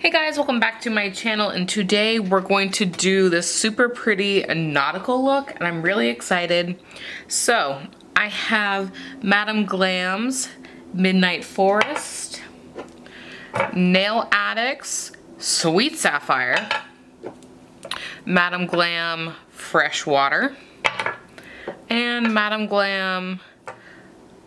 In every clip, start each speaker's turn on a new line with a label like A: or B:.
A: Hey guys, welcome back to my channel, and today we're going to do this super pretty nautical look and I'm really excited. So I have Madame Glam's Midnight Forest, Nail Addict's Sweet Sapphire, Madame Glam Fresh Water, and Madame Glam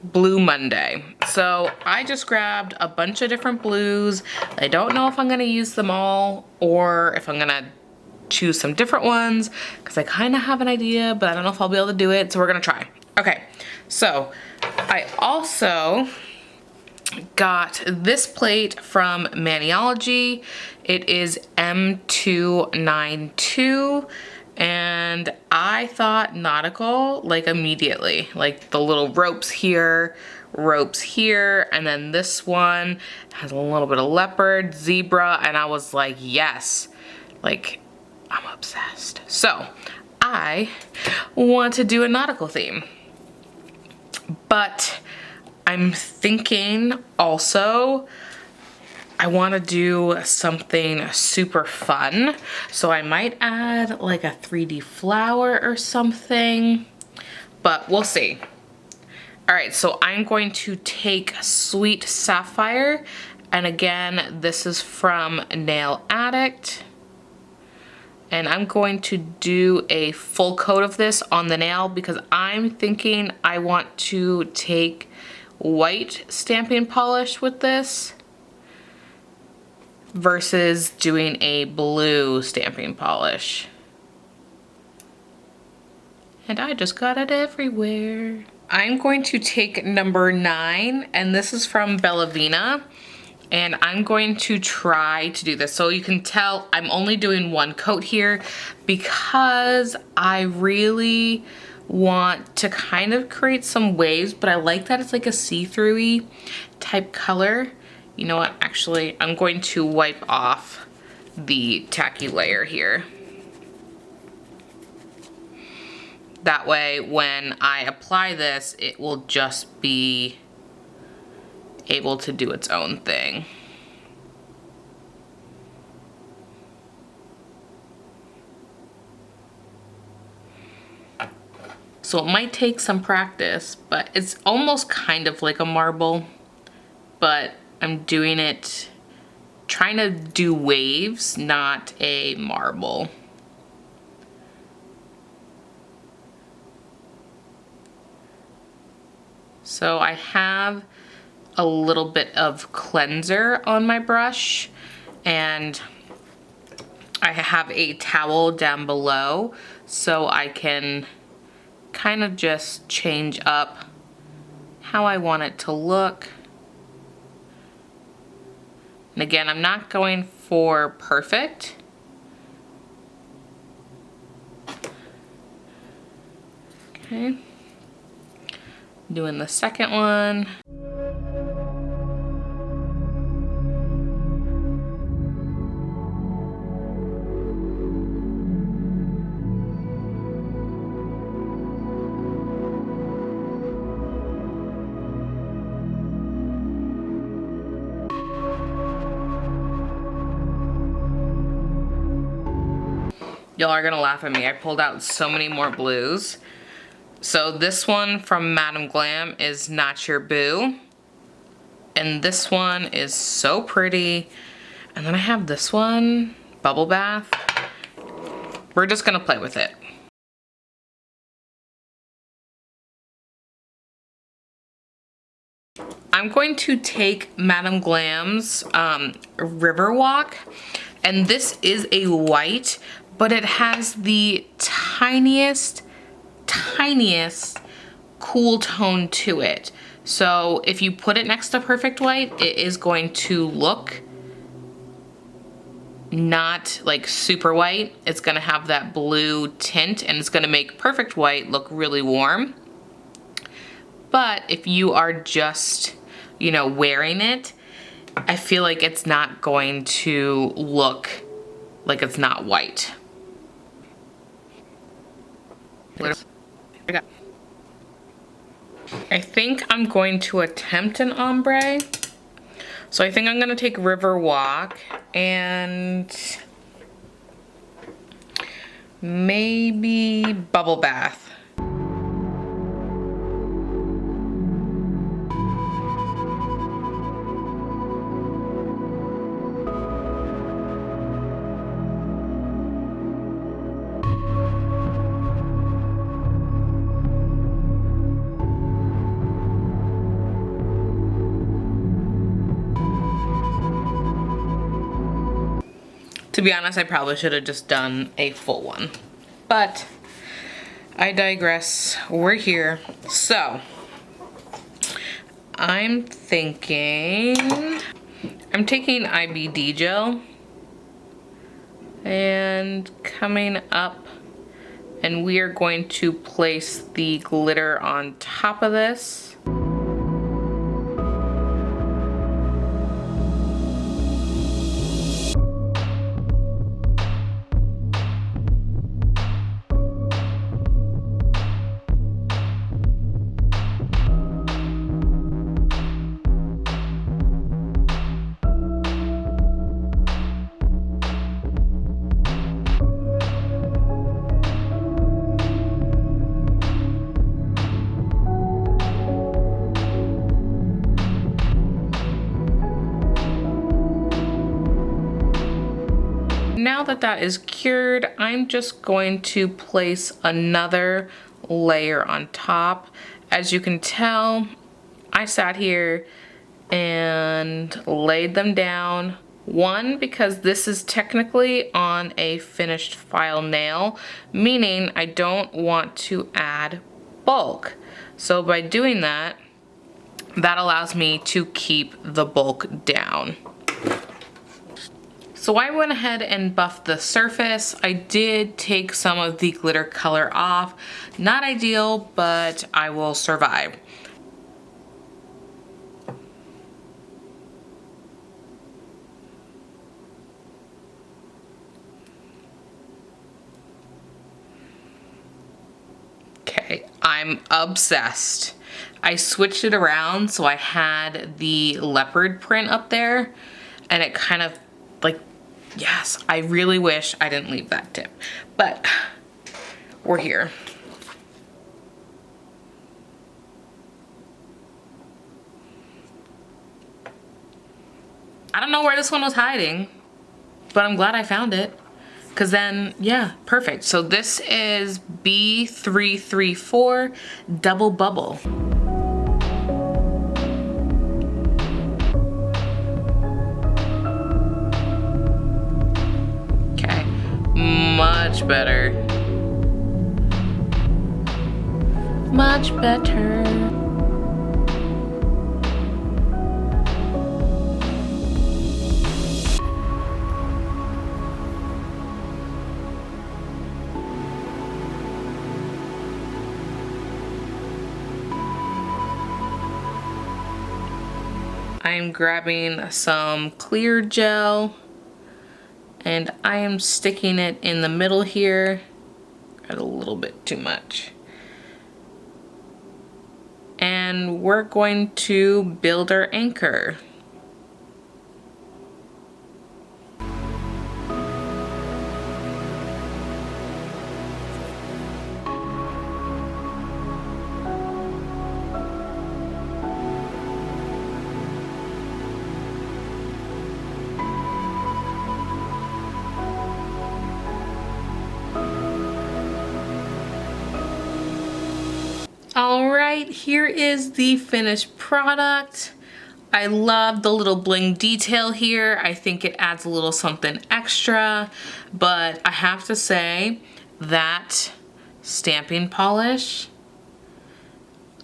A: Blue Monday. So I just grabbed a bunch of different blues. I don't know if I'm gonna use them all or if I'm gonna choose some different ones because I kind of have an idea, but I don't know if I'll be able to do it, so we're gonna try. Okay, so I also got this plate from Maniology. It is M292. And I thought nautical, like immediately, like the little ropes here, and then this one has a little bit of leopard, zebra, and I was like, yes, like I'm obsessed. So I want to do a nautical theme, but I'm thinking also I want to do something super fun, so I might add like a 3D flower or something, but we'll see. All right, so I'm going to take Sweet Sapphire, and again, this is from Nail Addict, and I'm going to do a full coat of this on the nail because I'm thinking I want to take white stamping polish with this versus doing a blue stamping polish. And I just got it everywhere. I'm going to take number 9, and this is from Bellavina, and I'm going to try to do this. So you can tell I'm only doing one coat here because I really want to kind of create some waves, but I like that it's like a see-through-y type color. You know what, actually, I'm going to wipe off the tacky layer here. That way, when I apply this, it will just be able to do its own thing. So it might take some practice, but it's almost kind of like a marble, but I'm doing it, trying to do waves, not a marble. So I have a little bit of cleanser on my brush, and I have a towel down below so I can kind of just change up how I want it to look. And again, I'm not going for perfect. Okay. Doing the second one. Y'all are gonna laugh at me. I pulled out so many more blues. So this one from Madame Glam is Not Your Boo. And this one is so pretty. And then I have this one, Bubble Bath. We're just gonna play with it. I'm going to take Madame Glam's River Walk. And this is a white, but it has the tiniest cool tone to it. So if you put it next to Perfect White, it is going to look not like super white. It's gonna have that blue tint, and it's gonna make Perfect White look really warm. But if you are just, you know, wearing it, I feel like it's not going to look like it's not white. I think I'm going to attempt an ombre. So I think I'm gonna take River Walk and maybe bubble bath. To be honest, I probably should have just done a full one, but I digress. We're here. So I'm thinking I'm taking IBD gel and coming up, and we are going to place the glitter on top of this. Now that that is cured, I'm just going to place another layer on top. As you can tell, I sat here and laid them down. One, because this is technically on a finished file nail, meaning I don't want to add bulk. So by doing that, that allows me to keep the bulk down. So I went ahead and buffed the surface. I did take some of the glitter color off. Not ideal, but I will survive. Okay, I'm obsessed. I switched it around so I had the leopard print up there, and it kind of like, yes, I really wish I didn't leave that tip, but we're here. I don't know where this one was hiding, but I'm glad I found it. Cause then, yeah, perfect. So this is B334 Double Bubble. Much better. Much better. I'm grabbing some clear gel, and I am sticking it in the middle here. Got a little bit too much. And we're going to build our anchor. All right, here is the finished product. I love the little bling detail here. I think it adds a little something extra, but I have to say that stamping polish,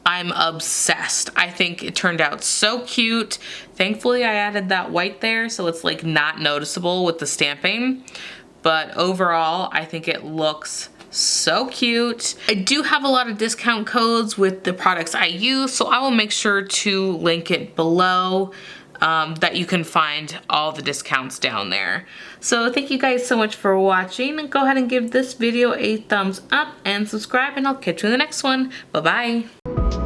A: I'm obsessed. I think it turned out so cute. Thankfully, I added that white there, so it's like not noticeable with the stamping. But overall, I think it looks so cute. I do have a lot of discount codes with the products I use, so I will make sure to link it below, that you can find all the discounts down there. So thank you guys so much for watching. Go ahead and give this video a thumbs up and subscribe, and I'll catch you in the next one. Bye-bye.